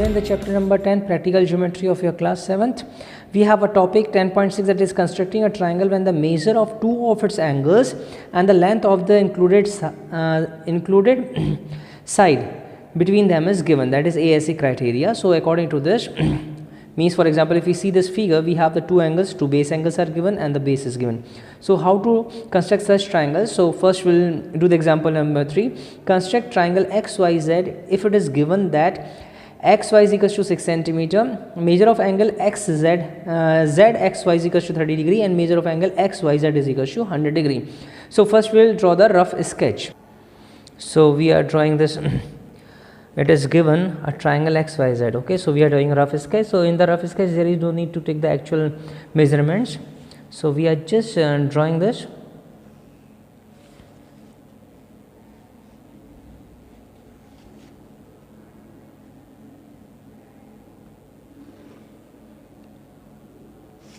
in the chapter number 10, practical geometry of your class 7th. We have a topic 10.6 that is constructing a triangle when the measure of two of its angles and the length of the included side between them is given, that is ASC criteria. So according to this means, for example, if we see this figure, we have the two angles, two base angles are given and the base is given. So how to construct such triangles? So first we'll do the example number 3. Construct triangle XYZ if it is given that XY is equals to 6 centimeter, measure of angle XZ, ZXY is equals to 30 degree and measure of angle XYZ is equals to 100 degree. So first we'll draw the rough sketch. So we are drawing this. It is given a triangle XYZ. Okay, so we are doing a rough sketch. So in the rough sketch there is no need to take the actual measurements. So we are just drawing this.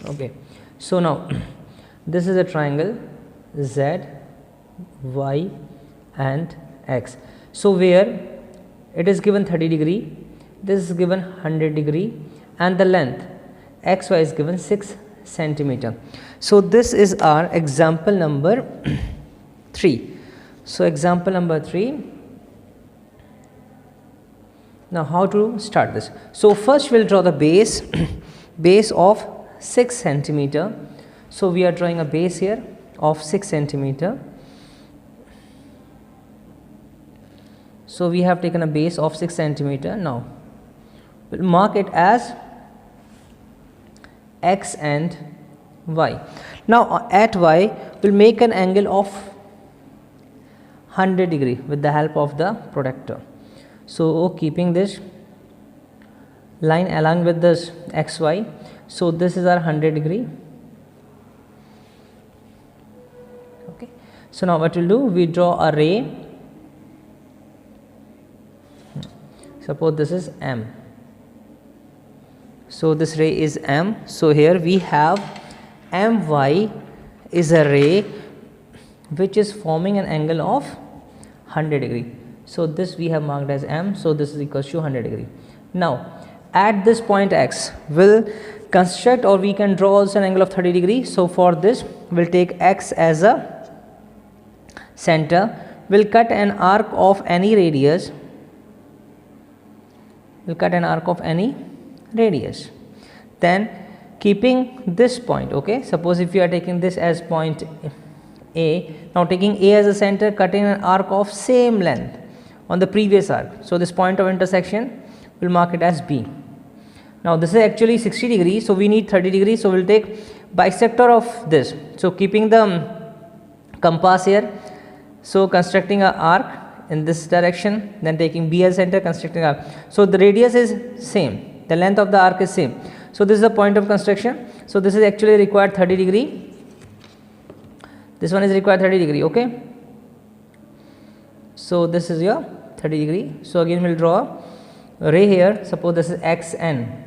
Okay, so now this is a triangle Z, Y and X. So where it is given 30 degree, this is given 100 degree and the length XY is given 6 centimeter. So this is our example number 3. So example number 3. Now how to start this? So first we'll draw the base base of 6 centimeter. So we are drawing a base here of 6 centimeter. So we have taken a base of 6 centimeter. Now we'll mark it as X and Y. Now at Y we'll make an angle of 100 degree with the help of the protractor. So keeping this line along with this XY, so this is our 100 degree. Okay, so now what we'll do, we draw a ray. Suppose this is M. So this ray is M. So here we have MY is a ray which is forming an angle of 100 degree. So this we have marked as M. So this is equals to 100 degree. Now at this point X, we'll construct, or we can draw also an angle of 30 degree. So for this we'll take X as a center. We'll cut an arc of any radius. We'll cut an arc of any radius. Then keeping this point, okay, suppose if you are taking this as point A, now taking A as a center, cutting an arc of same length on the previous arc. So this point of intersection, we'll mark it as B. Now this is actually 60 degrees, so we need 30 degrees. So we'll take bisector of this. So keeping the compass here, so constructing an arc in this direction, then taking B as center, constructing arc. So the radius is same, the length of the arc is same. So this is the point of construction. So this is actually required 30 degree. This one is required 30 degree. Okay. So this is your 30 degree. So again we'll draw a ray here. Suppose this is XN.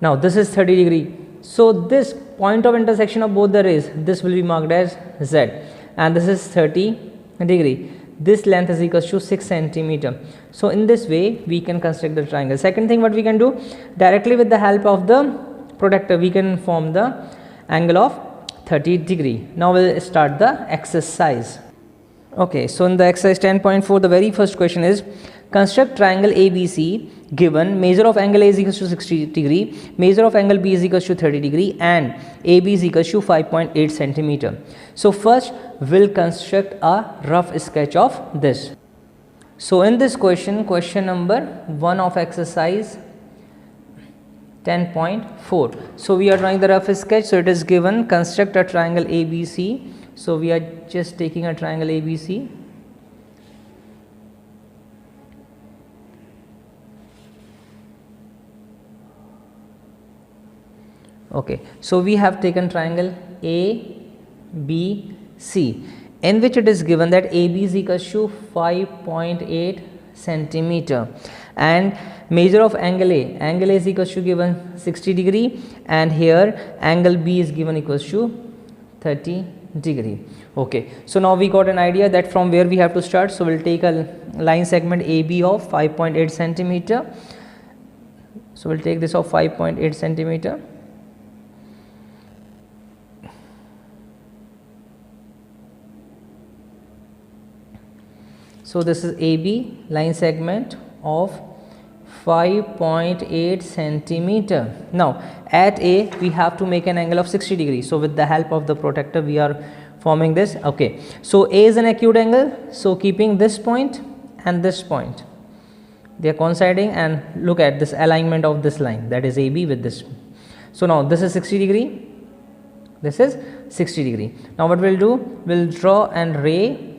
Now this is 30 degree. So this point of intersection of both the rays, this will be marked as Z, and this is 30 degree. This length is equals to 6 centimeter. So in this way we can construct the triangle. Second thing what we can do, directly with the help of the protractor we can form the angle of 30 degree. Now we'll start the exercise. Okay, so in the exercise 10.4 the very first question is, construct triangle ABC given measure of angle A is equals to 60 degree, measure of angle B is equals to 30 degree and AB is equals to 5.8 centimeter. So first we'll construct a rough sketch of this. So in this question, question number 1 of exercise 10.4. So we are drawing the rough sketch. So it is given, construct a triangle ABC. So we are just taking a triangle ABC. Okay, so we have taken triangle ABC, in which it is given that AB is equals to 5.8 centimeter and measure of angle A, angle A is equals to given 60 degree and here angle B is given equals to 30 degree. Okay, so now we got an idea that from where we have to start. So we'll take a line segment AB of 5.8 centimeter. So we'll take this of 5.8 centimeter. So this is AB line segment of 5.8 centimeter. Now at A we have to make an angle of 60 degrees. So with the help of the protractor we are forming this. Okay, so A is an acute angle, so keeping this point and this point, they are coinciding, and look at this alignment of this line, that is AB with this. So now this is 60 degree, this is 60 degree. Now what we'll do, we'll draw an ray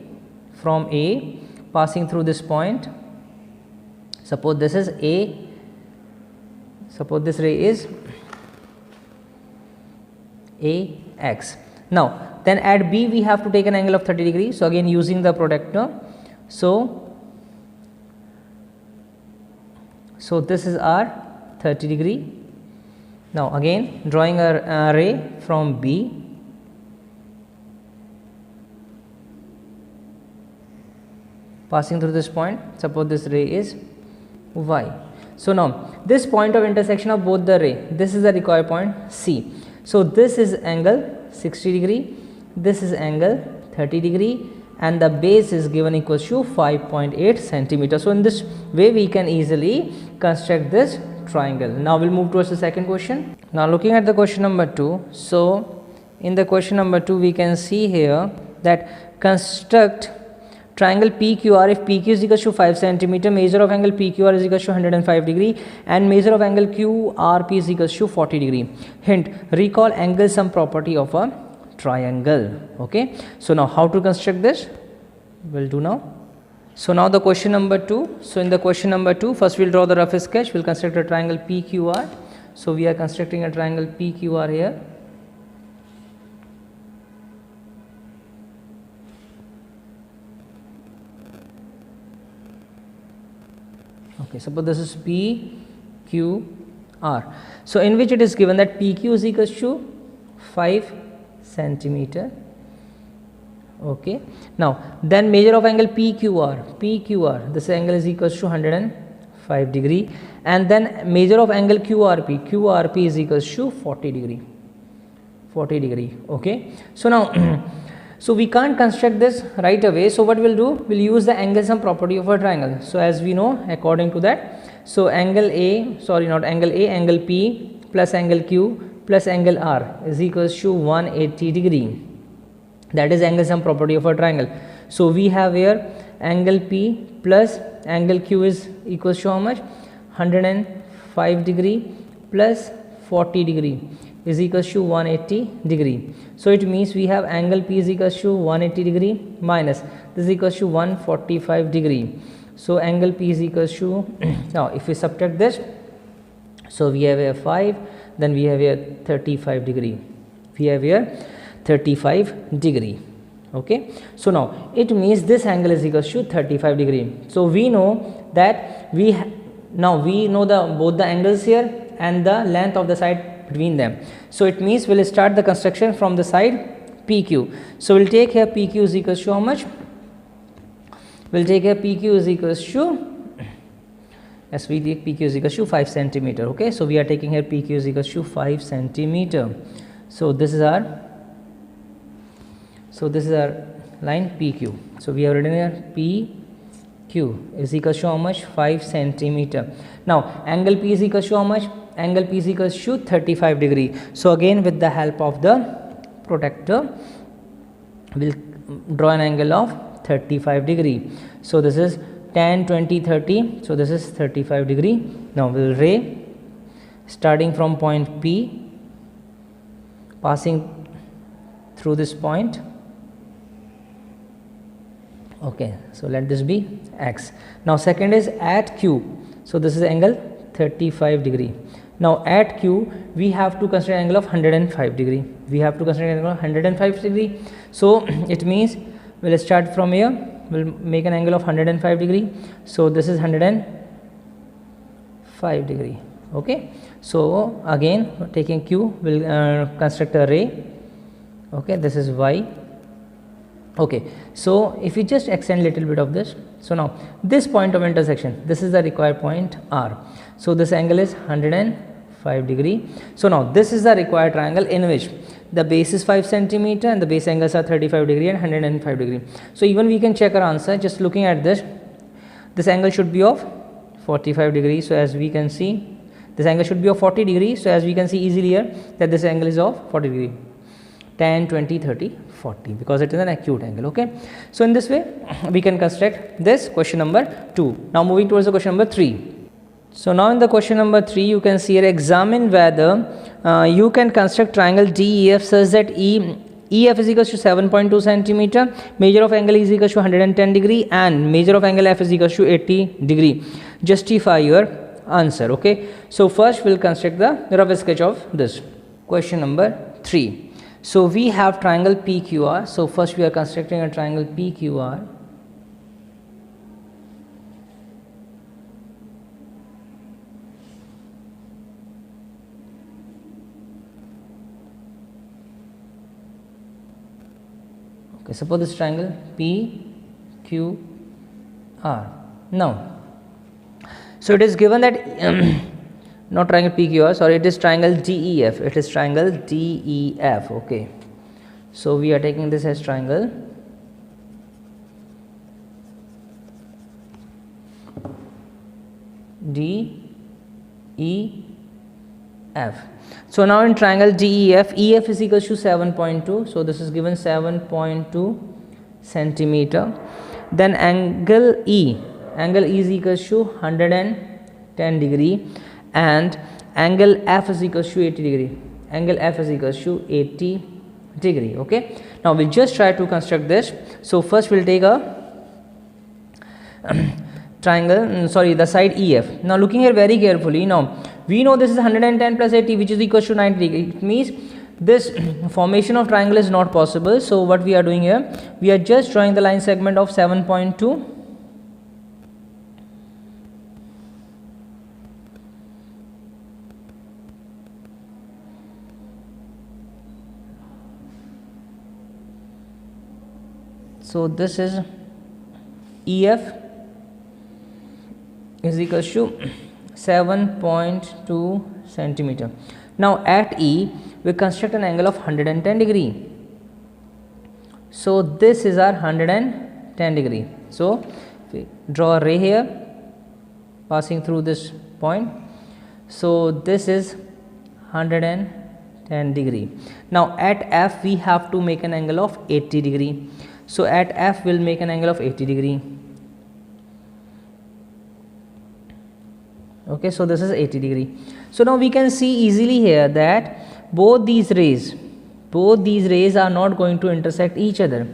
from A passing through this point. Suppose this is A, suppose this ray is AX. Now then at B we have to take an angle of 30 degrees. So again using the protractor, so this is our 30 degree. Now again drawing a ray from B, passing through this point. Suppose this ray is Y. So now this point of intersection of both the ray, this is the recoil point C. So this is angle 60 degree, this is angle 30 degree, and the base is given equals to 5.8 centimeter. So in this way we can easily construct this triangle. Now we'll move towards the second question. Now looking at the question number 2. So in the question number 2 we can see here that construct triangle PQR if PQ is equals to 5 centimeter, measure of angle PQR is equals to 105 degree, and measure of angle QRP is equals to 40 degree. Hint: recall angle sum property of a triangle. Okay, so now how to construct this we'll do now. So now the question number 2. So in the question number 2, first we'll draw the rough sketch. We'll construct a triangle PQR. So we are constructing a triangle PQR here. Okay, suppose this is PQR. So in which it is given that PQ is equals to 5 centimeter. Okay, now then measure of angle PQR, this angle is equals to 105 degree, and then measure of angle QRP is equals to 40 degree. Okay, so now so we can't construct this right away. So what we'll do, we'll use the angle sum property of a triangle. So as we know, according to that, so angle P plus angle Q plus angle R is equals to 180 degree. That is angle sum property of a triangle. So we have here angle P plus angle Q is equals to how much? 105 degree plus 40 degree is equals to 180 degree. So it means we have angle P is equals to 180 degree minus this is equals to 145 degree. So angle P is equals to now if we subtract this, so we have here 5, then we have here 35 degree. We have here 35 degree. Okay, so now it means this angle is equals to 35 degree. So we know that now we know both the angles here and the length of the side between them. So it means we'll start the construction from the side PQ. So we'll take here PQ is equals to how much? We'll take here PQ is equals to, as we take PQ is equals to 5 centimeter. Okay, so we are taking here PQ is equals to 5 centimeter. So this is our line PQ. So we have written here PQ is equals to how much? 5 centimeter. Now angle P is equals to how much? Angle P is equals to 35 degree. So again with the help of the protractor we'll draw an angle of 35 degree. So this is 10, 20, 30. So this is 35 degree. Now we'll ray starting from point P passing through this point. Okay, so let this be X. Now second is at Q. So this is angle 35 degree. Now at Q we have to consider angle of 105 degree. We have to consider angle of 105 degree. So it means we'll start from here. We'll make an angle of 105 degree. So this is 105 degree. Okay. So again taking Q, we'll construct a ray. Okay, this is Y. Okay, so if you just extend little bit of this, so now this point of intersection, this is the required point R. So this angle is 105 degree. So now this is the required triangle in which the base is 5 centimeter and the base angles are 35 degree and 105 degree. So even we can check our answer just looking at this. This angle should be of 45 degrees. So as we can see, this angle should be of 40 degrees. So as we can see easily here that this angle is of 40 degree. 10, 20, 30, 40 because it is an acute angle. Okay. So in this way we can construct this question number 2. Now moving towards the question number 3. So now in the question number 3 you can see here, examine whether you can construct triangle DEF such that EF is equals to 7.2 centimeter, measure of angle is equals to 110 degree and measure of angle F is equals to 80 degree. Justify your answer. Okay. So first we will construct the rough sketch of this. Question number 3. So we have triangle PQR. So first we are constructing a triangle PQR. Okay, suppose this triangle PQR. Now, so it is given that not triangle PQR, sorry, it is triangle DEF. It is triangle DEF. Okay. So we are taking this as triangle DEF. So now in triangle DEF, EF is equals to 7.2. So this is given 7.2 centimeter. Then angle E is equals to 110 degree. And angle F is equals to 80 degree. Angle F is equals to 80 degree. Okay. Now we'll just try to construct this. So first we'll take a triangle, the side EF. Now looking here very carefully, now we know this is 110 plus 80 which is equals to 90 degree. It means this formation of triangle is not possible. So what we are doing here, we are just drawing the line segment of 7.2. So this is EF is equals to 7.2 centimeter. Now at E we construct an angle of 110 degree. So this is our 110 degree. So we draw a ray here passing through this point. So this is 110 degree. Now at F we have to make an angle of 80 degree. So at F we'll make an angle of 80 degree. Okay, so this is 80 degree. So now we can see easily here that both these rays are not going to intersect each other.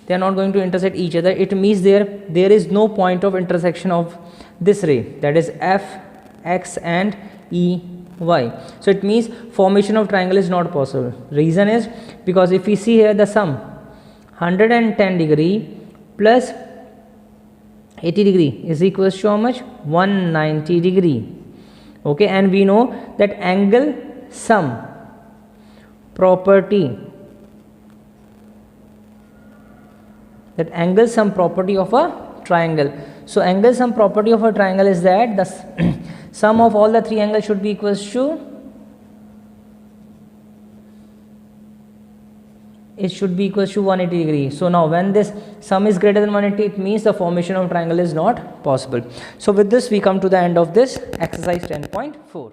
They are not going to intersect each other. It means there is no point of intersection of this ray, that is F, X and E, Y. So it means formation of triangle is not possible. Reason is because if we see here the sum 110 degree plus 80 degree is equals to how much? 190 degree. Okay, and we know that angle sum property, of a triangle. So angle sum property of a triangle is that the sum of all the three angles should be equals to, it should be equals to 180 degree. So now when this sum is greater than 180, it means the formation of triangle is not possible. So with this we come to the end of this exercise 10.4.